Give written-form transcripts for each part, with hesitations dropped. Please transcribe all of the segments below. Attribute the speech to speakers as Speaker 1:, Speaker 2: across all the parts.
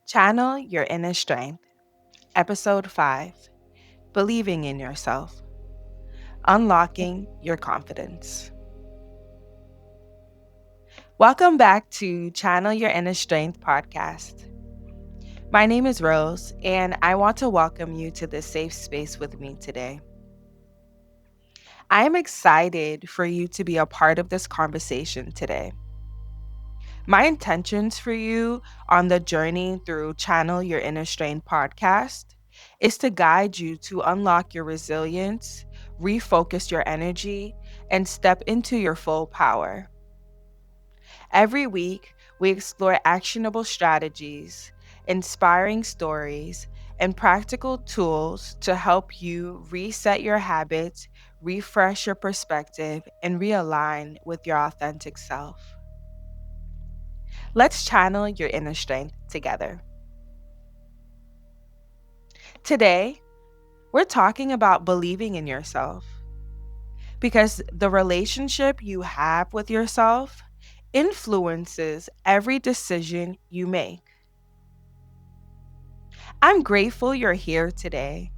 Speaker 1: Channel Your Inner Strength, Episode 5, Believing in Yourself, Unlocking Your Confidence. Welcome back to Channel Your Inner Strength podcast. My name is Rose, and I want to welcome you to this safe space with me today. I am excited for you to be a part of this conversation today. My intentions for you on the journey through Channel Your Inner Strength podcast is to guide you to unlock your resilience, refocus your energy, and step into your full power. Every week, we explore actionable strategies, inspiring stories, and practical tools to help you reset your habits, refresh your perspective, and realign with your authentic self. Let's channel your inner strength together. Today, we're talking about believing in yourself because the relationship you have with yourself influences every decision you make. I'm grateful you're here today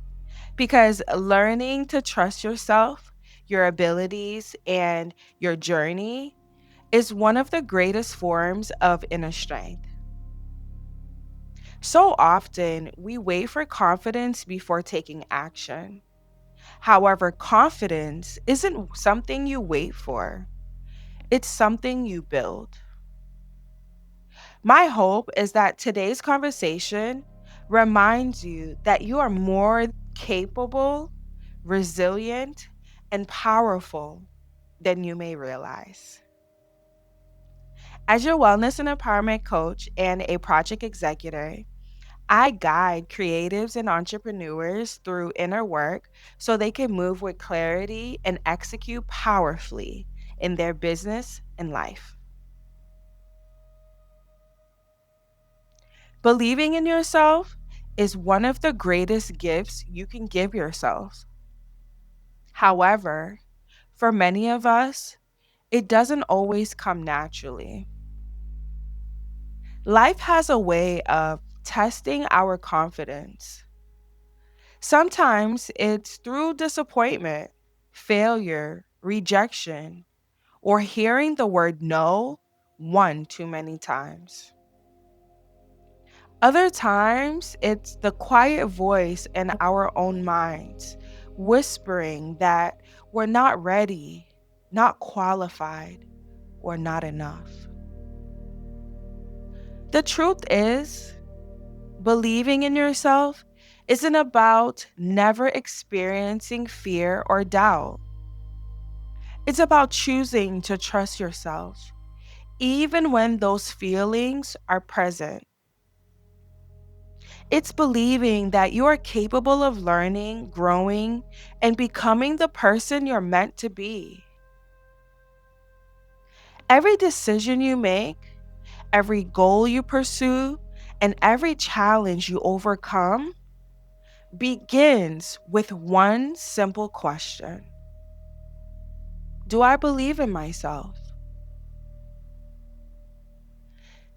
Speaker 1: because learning to trust yourself, your abilities, and your journey is one of the greatest forms of inner strength. So often, we wait for confidence before taking action. However, confidence isn't something you wait for, it's something you build. My hope is that today's conversation reminds you that you are more capable, resilient, and powerful than you may realize. As your wellness and empowerment coach and a project executive, I guide creatives and entrepreneurs through inner work so they can move with clarity and execute powerfully in their business and life. Believing in yourself is one of the greatest gifts you can give yourself. However, for many of us, it doesn't always come naturally. Life has a way of testing our confidence. Sometimes it's through disappointment, failure, rejection, or hearing the word no one too many times. Other times, it's the quiet voice in our own minds whispering that we're not ready, not qualified, or not enough. The truth is, believing in yourself isn't about never experiencing fear or doubt. It's about choosing to trust yourself, even when those feelings are present. It's believing that you are capable of learning, growing, and becoming the person you're meant to be. Every decision you make, every goal you pursue, and every challenge you overcome begins with one simple question: do I believe in myself?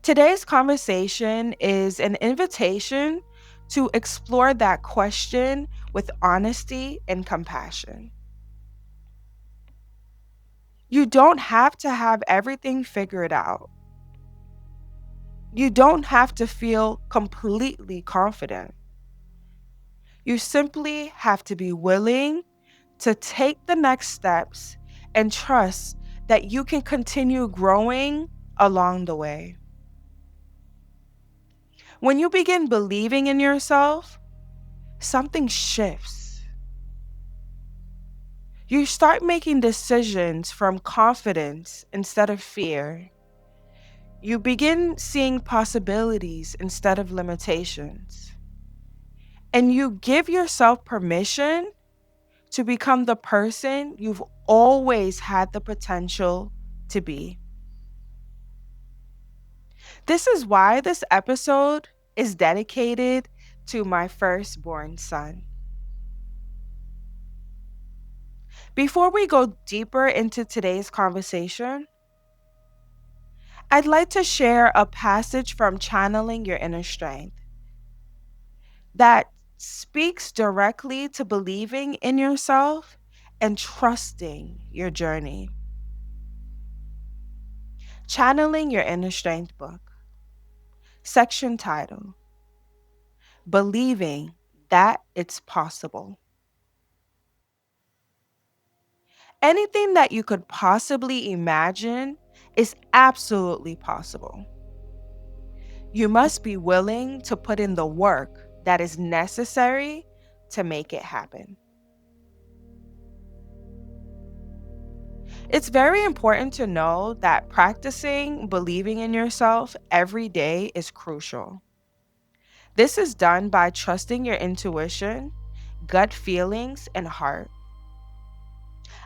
Speaker 1: Today's conversation is an invitation to explore that question with honesty and compassion. You don't have to have everything figured out. You don't have to feel completely confident. You simply have to be willing to take the next steps and trust that you can continue growing along the way. When you begin believing in yourself, something shifts. You start making decisions from confidence instead of fear. You begin seeing possibilities instead of limitations. And you give yourself permission to become the person you've always had the potential to be. This is why this episode is dedicated to my firstborn son. Before we go deeper into today's conversation, I'd like to share a passage from Channeling Your Inner Strength. that speaks directly to believing in yourself and trusting your journey. Channeling Your Inner Strength book. Section title: Believing that it's possible. Anything that you could possibly imagine is absolutely possible. You must be willing to put in the work that is necessary to make it happen. It's very important to know that practicing believing in yourself every day is crucial. This is done by trusting your intuition, gut feelings, and heart.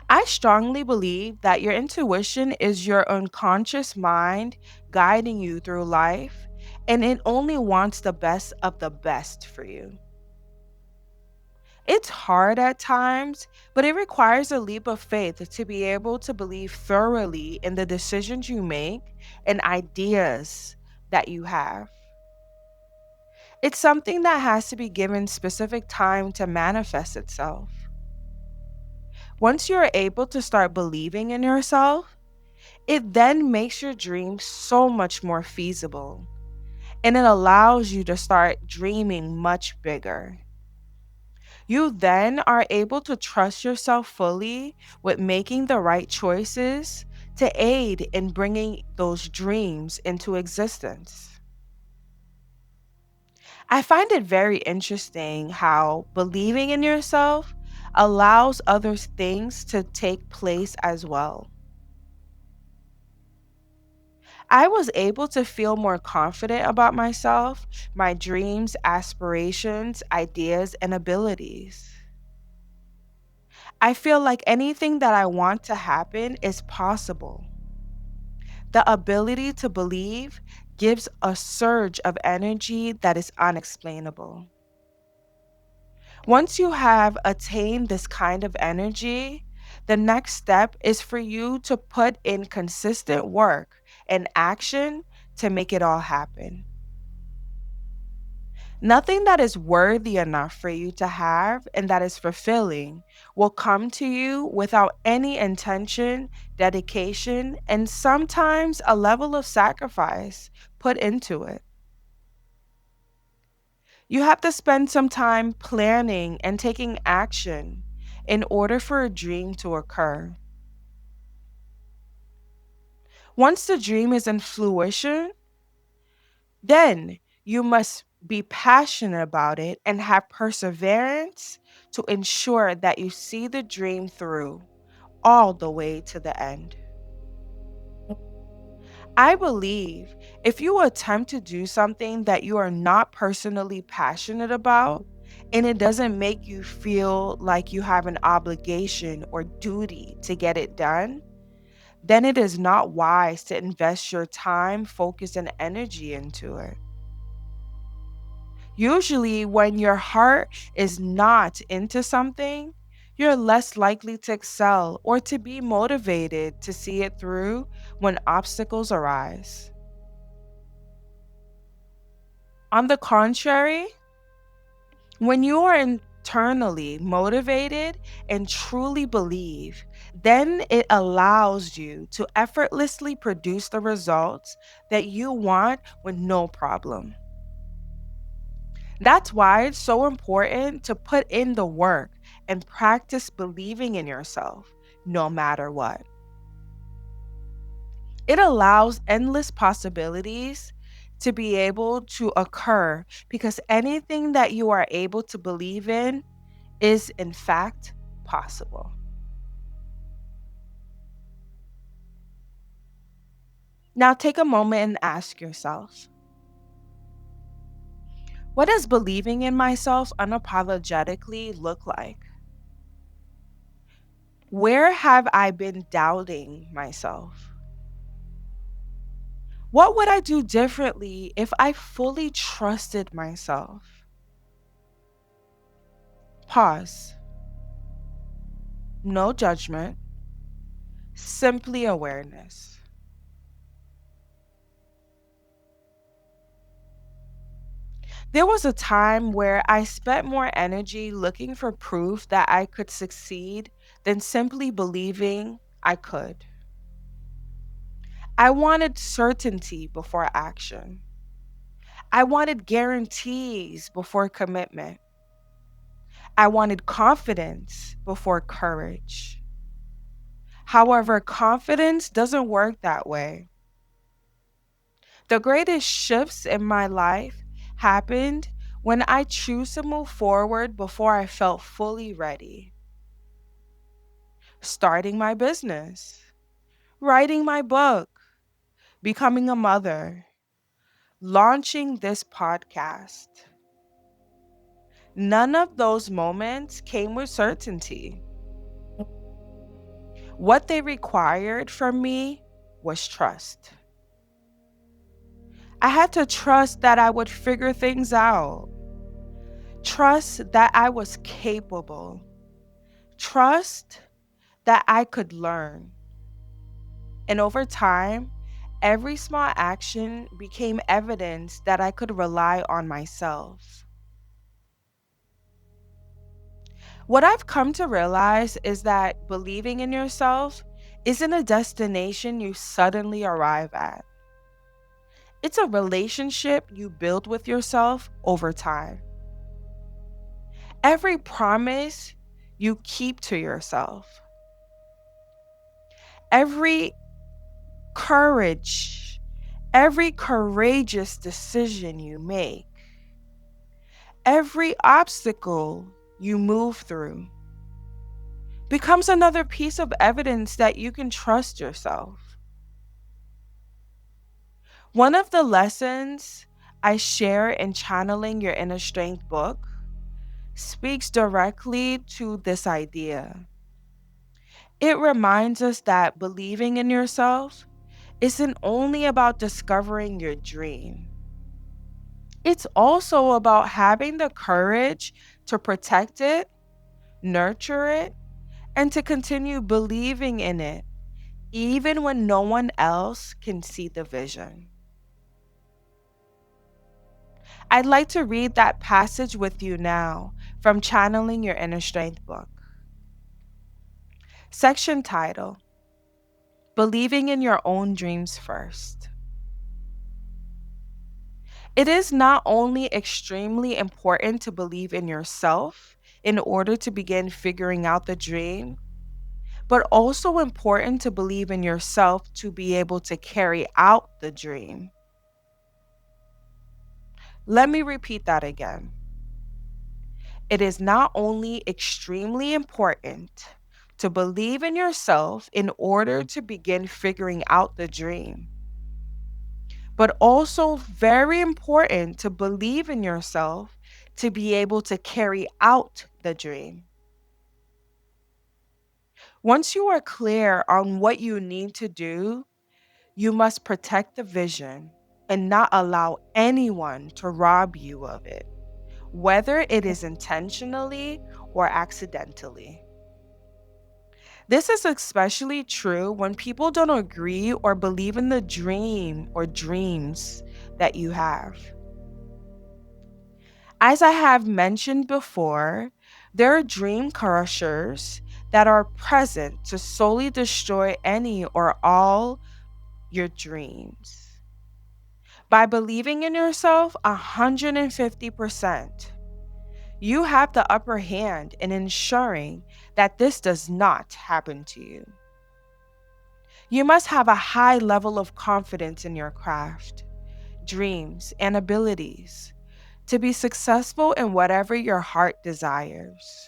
Speaker 1: I strongly believe that your intuition is your unconscious mind guiding you through life, and it only wants the best of the best for you. It's hard at times, but it requires a leap of faith to be able to believe thoroughly in the decisions you make and ideas that you have. It's something that has to be given specific time to manifest itself. Once you're able to start believing in yourself, it then makes your dreams so much more feasible, and it allows you to start dreaming much bigger. You then are able to trust yourself fully with making the right choices to aid in bringing those dreams into existence. I find it very interesting how believing in yourself allows other things to take place as well. I was able to feel more confident about myself, my dreams, aspirations, ideas, and abilities. I feel like anything that I want to happen is possible. The ability to believe gives a surge of energy that is unexplainable. Once you have attained this kind of energy, the next step is for you to put in consistent work and action to make it all happen. Nothing that is worthy enough for you to have and that is fulfilling will come to you without any intention, dedication, and sometimes a level of sacrifice put into it. You have to spend some time planning and taking action in order for a dream to occur. Once the dream is in fruition, then you must be passionate about it and have perseverance to ensure that you see the dream through all the way to the end. I believe if you attempt to do something that you are not personally passionate about, and it doesn't make you feel like you have an obligation or duty to get it done, then it is not wise to invest your time, focus, and energy into it. Usually, when your heart is not into something, you're less likely to excel or to be motivated to see it through when obstacles arise. On the contrary, when you are internally motivated and truly believe, then it allows you to effortlessly produce the results that you want with no problem. That's why it's so important to put in the work and practice believing in yourself no matter what. It allows endless possibilities to be able to occur because anything that you are able to believe in is, in fact, possible. Now, take a moment and ask yourself, what does believing in myself unapologetically look like? Where have I been doubting myself? What would I do differently if I fully trusted myself? Pause. No judgment, simply awareness. There was a time where I spent more energy looking for proof that I could succeed than simply believing I could. I wanted certainty before action. I wanted guarantees before commitment. I wanted confidence before courage. However, confidence doesn't work that way. The greatest shifts in my life happened when I choose to move forward before I felt fully ready. Starting my business, writing my book, becoming a mother, launching this podcast. None of those moments came with certainty. What they required from me was trust. I had to trust that I would figure things out, trust that I was capable, trust that I could learn. And over time, every small action became evidence that I could rely on myself. What I've come to realize is that believing in yourself isn't a destination you suddenly arrive at. It's a relationship you build with yourself over time. Every promise you keep to yourself, every courage, every courageous decision you make, every obstacle you move through becomes another piece of evidence that you can trust yourself. One of the lessons I share in Channeling Your Inner Strength book speaks directly to this idea. It reminds us that believing in yourself isn't only about discovering your dream, it's also about having the courage to protect it, nurture it, and to continue believing in it, even when no one else can see the vision. I'd like to read that passage with you now from Channeling Your Inner Strength book. Section title: Believing in Your Own Dreams First. It is not only extremely important to believe in yourself in order to begin figuring out the dream, but also important to believe in yourself to be able to carry out the dream. Let me repeat that again. It is not only extremely important to believe in yourself in order to begin figuring out the dream, but also very important to believe in yourself to be able to carry out the dream. Once you are clear on what you need to do, you must protect the vision and not allow anyone to rob you of it, whether it is intentionally or accidentally. This is especially true when people don't agree or believe in the dream or dreams that you have. As I have mentioned before, there are dream crushers that are present to solely destroy any or all your dreams. By believing in yourself 150%, you have the upper hand in ensuring that this does not happen to you. You must have a high level of confidence in your craft, dreams, and abilities to be successful in whatever your heart desires.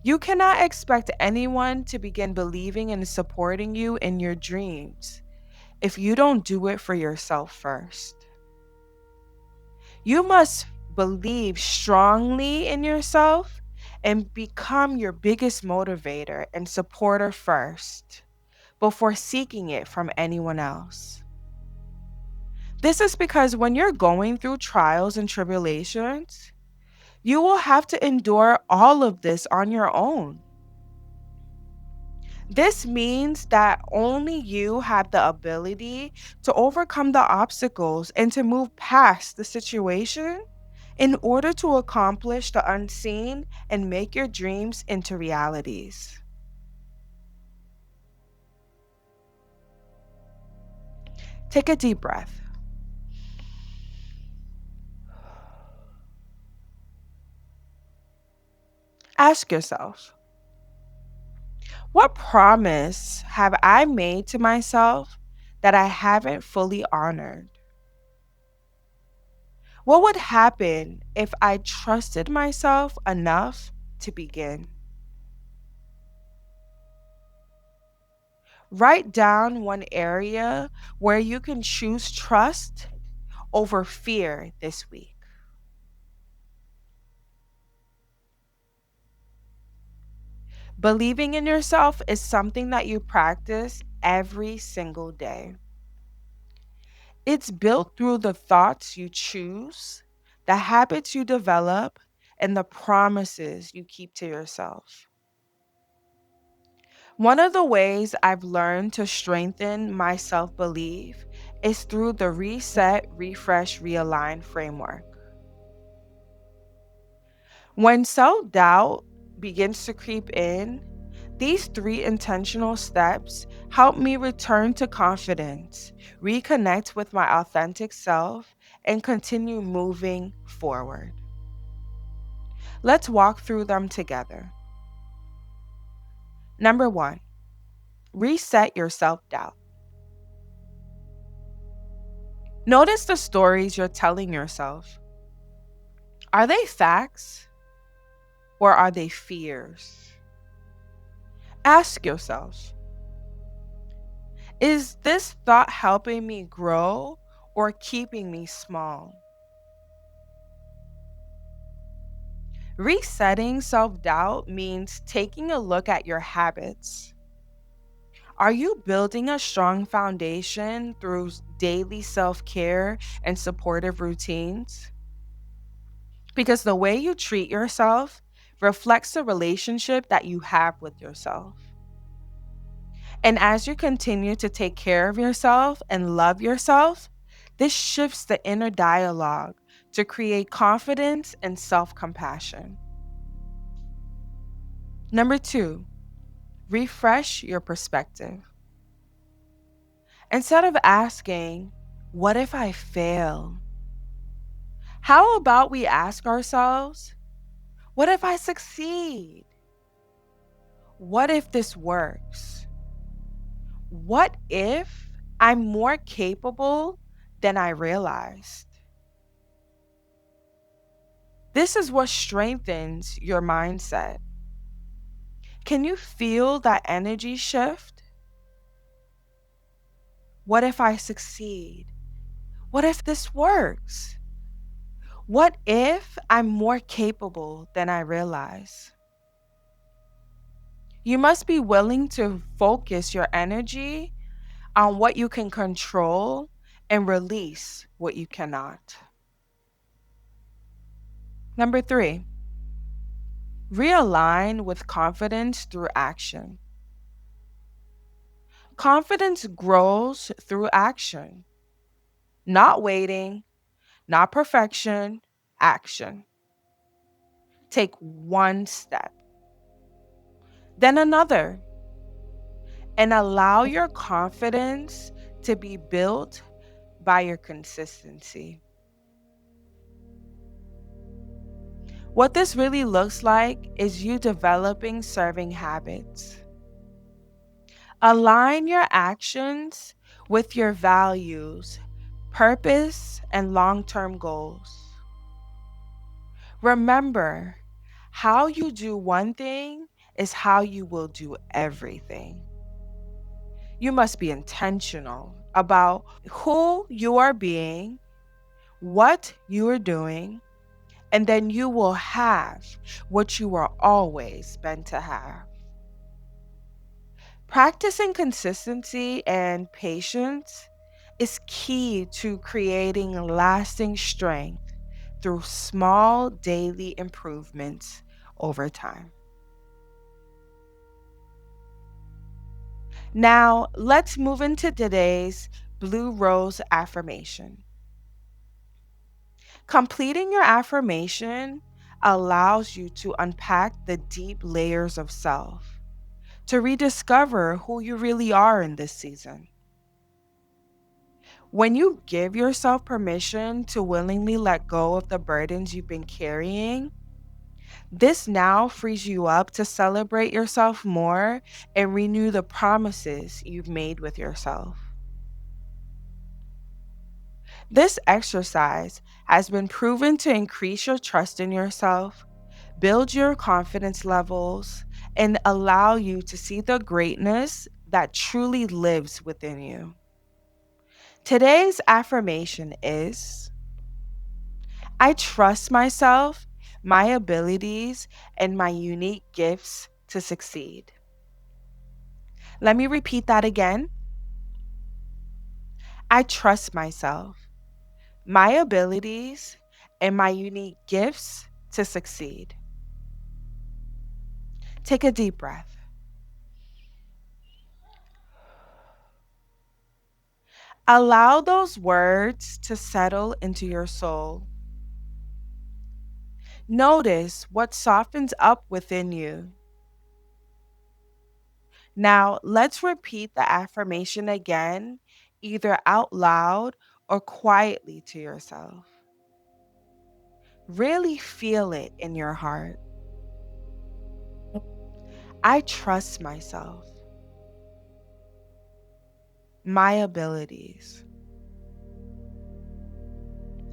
Speaker 1: You cannot expect anyone to begin believing and supporting you in your dreams if you don't do it for yourself first. You must believe strongly in yourself and become your biggest motivator and supporter first before seeking it from anyone else. This is because when you're going through trials and tribulations, you will have to endure all of this on your own. This means that only you have the ability to overcome the obstacles and to move past the situation in order to accomplish the unseen and make your dreams into realities. Take a deep breath. Ask yourself, what promise have I made to myself that I haven't fully honored? What would happen if I trusted myself enough to begin? Write down one area where you can choose trust over fear this week. Believing in yourself is something that you practice every single day. It's built through the thoughts you choose, the habits you develop, and the promises you keep to yourself. One of the ways I've learned to strengthen my self belief is through the reset, refresh, realign framework. When self doubt begins to creep in, these three intentional steps help me return to confidence, reconnect with my authentic self, and continue moving forward. Let's walk through them together. Number one, reset your self doubt. Notice the stories you're telling yourself. Are they facts or are they fears? Ask yourself, is this thought helping me grow or keeping me small? Resetting self doubt means taking a look at your habits. Are you building a strong foundation through daily self care and supportive routines? Because the way you treat yourself reflects the relationship that you have with yourself. And as you continue to take care of yourself and love yourself, this shifts the inner dialogue to create confidence and self compassion. Number two, refresh your perspective. Instead of asking, what if I fail? How about we ask ourselves, what if I succeed? What if this works? What if I'm more capable than I realized? This is what strengthens your mindset. Can you feel that energy shift? What if I succeed? What if this works? What if I'm more capable than I realize? You must be willing to focus your energy on what you can control and release what you cannot. Number three, realign with confidence through action. Confidence grows through action, not waiting, not perfection, action. Take one step, then another, and allow your confidence to be built by your consistency. What this really looks like is you developing serving habits. Align your actions with your values, purpose, and long term goals. Remember, how you do one thing is how you will do everything. You must be intentional about who you are being, what you are doing, and then you will have what you were always meant to have. Practicing consistency and patience is key to creating lasting strength through small daily improvements over time. Now, let's move into today's Blue Rose affirmation. Completing your affirmation allows you to unpack the deep layers of self, to rediscover who you really are in this season. When you give yourself permission to willingly let go of the burdens you've been carrying, this now frees you up to celebrate yourself more and renew the promises you've made with yourself. This exercise has been proven to increase your trust in yourself, build your confidence levels, and allow you to see the greatness that truly lives within you. Today's affirmation is: I trust myself, my abilities, and my unique gifts to succeed. Let me repeat that again. I trust myself, my abilities, and my unique gifts to succeed. Take a deep breath. Allow those words to settle into your soul. Notice what softens up within you. Now, let's repeat the affirmation again, either out loud or quietly to yourself. Really feel it in your heart. I trust myself, my abilities,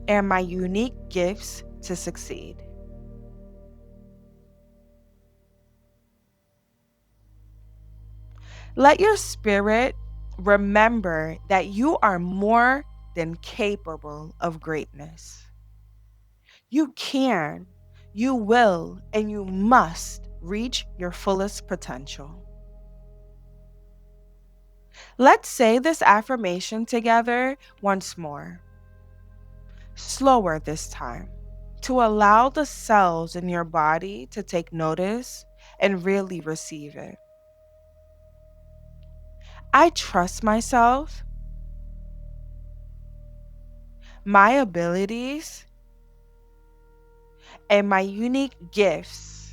Speaker 1: and my unique gifts to succeed. Let your spirit remember that you are more than capable of greatness. You can, you will, and you must reach your fullest potential. Let's say this affirmation together once more, slower this time, to allow the cells in your body to take notice and really receive it. I trust myself, my abilities, and my unique gifts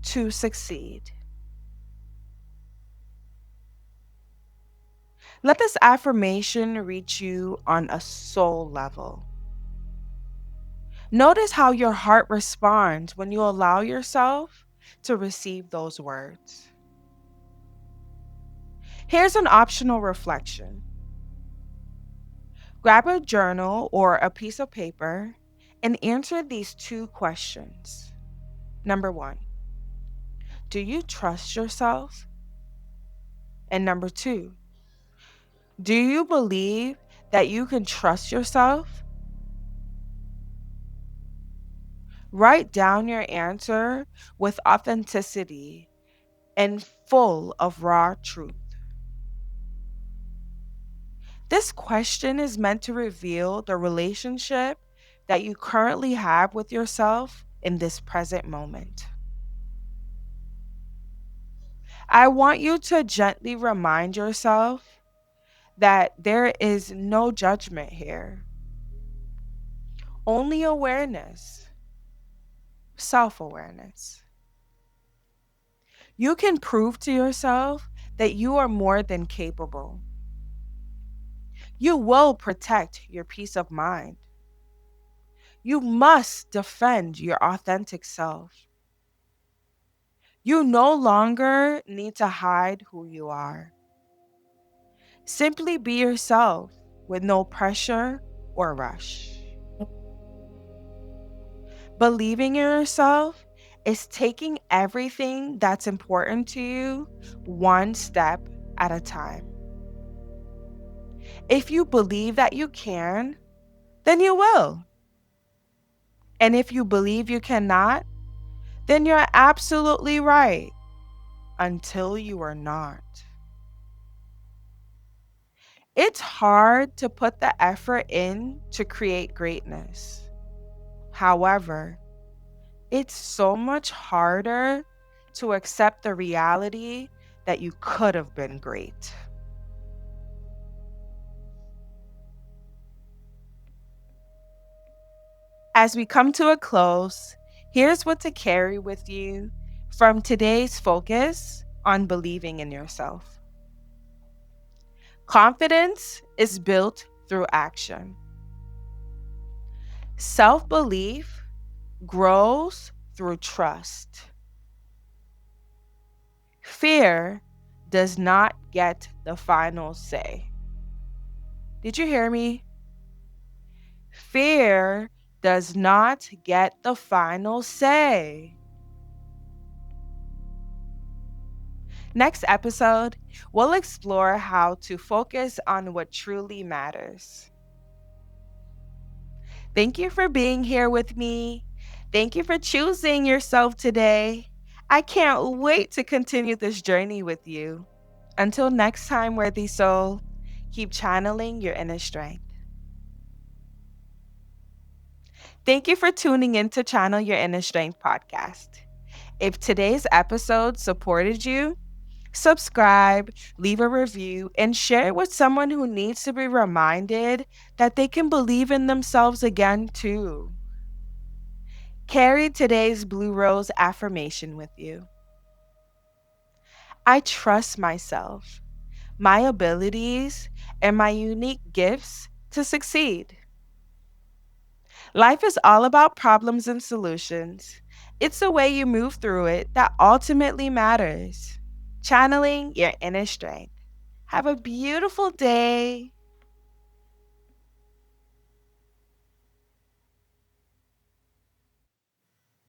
Speaker 1: to succeed. Let this affirmation reach you on a soul level. Notice how your heart responds when you allow yourself to receive those words. Here's an optional reflection. Grab a journal or a piece of paper and answer these two questions. Number one, do you trust yourself? And number two, do you believe that you can trust yourself? Write down your answer with authenticity and full of raw truth. This question is meant to reveal the relationship that you currently have with yourself in this present moment. I want you to gently remind yourself that there is no judgment here, only awareness, self awareness. You can prove to yourself that you are more than capable. You will protect your peace of mind. You must defend your authentic self. You no longer need to hide who you are. Simply be yourself with no pressure or rush. Believing in yourself is taking everything that's important to you one step at a time. If you believe that you can, then you will. And if you believe you cannot, then you're absolutely right until you are not. It's hard to put the effort in to create greatness. However, it's so much harder to accept the reality that you could have been great. As we come to a close, here's what to carry with you from today's focus on believing in yourself. Confidence is built through action. Self belief grows through trust. Fear does not get the final say. Did you hear me? Fear does not get the final say. Next episode, we'll explore how to focus on what truly matters. Thank you for being here with me. Thank you for choosing yourself today. I can't wait to continue this journey with you. Until next time, worthy soul, keep channeling your inner strength. Thank you for tuning in to Channel Your Inner Strength podcast. If today's episode supported you, subscribe, leave a review, and share it with someone who needs to be reminded that they can believe in themselves again, too. Carry today's Blue Rose affirmation with you. I trust myself, my abilities, and my unique gifts to succeed. Life is all about problems and solutions. It's the way you move through it that ultimately matters. Channeling your inner strength. Have a beautiful day.